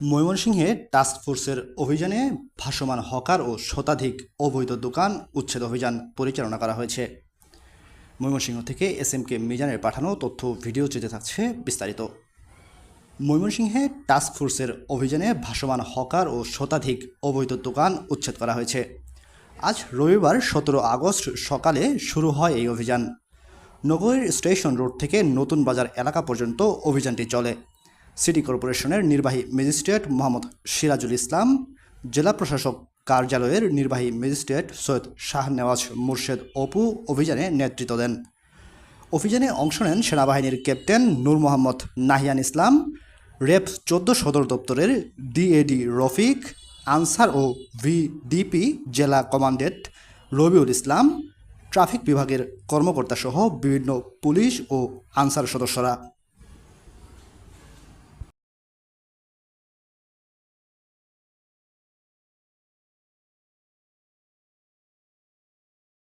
ময়মনসিংহে টাস্ক ফোর্সের অভিযানে ভাসমান হকার ও শতাধিক অবৈধ দোকান উচ্ছেদ অভিযান পরিচালনা করা হয়েছে। ময়মনসিংহ থেকে SMK মিজানের পাঠানো তথ্য ভিডিও চিত্রে থাকছে বিস্তারিত। ময়মনসিংহে টাস্ক ফোর্সের অভিযানে ভাসমান হকার ও শতাধিক অবৈধ দোকান উচ্ছেদ করা হয়েছে। আজ রবিবার 17 আগস্ট সকালে শুরু হয় এই অভিযান। নগরীর স্টেশন রোড থেকে নতুন বাজার এলাকা পর্যন্ত অভিযানটি চলে। সিটি কর্পোরেশনের নির্বাহী ম্যাজিস্ট্রেট মোহাম্মদ সিরাজুল ইসলাম, জেলা প্রশাসক কার্যালয়ের নির্বাহী ম্যাজিস্ট্রেট সৈয়দ শাহনেওয়াজ মুর্শেদ অপু অভিযানে নেতৃত্ব দেন। অভিযানে অংশ নেন সেনাবাহিনীর ক্যাপ্টেন নূর মোহাম্মদ নাহিয়ান ইসলাম, র্যাব 14 সদর দপ্তরের DAD রফিক, আনসার ও VDP জেলা কমান্ডেন্ট রবিউল ইসলাম, ট্রাফিক বিভাগের কর্মকর্তাসহ বিভিন্ন পুলিশ ও আনসার সদস্যরা।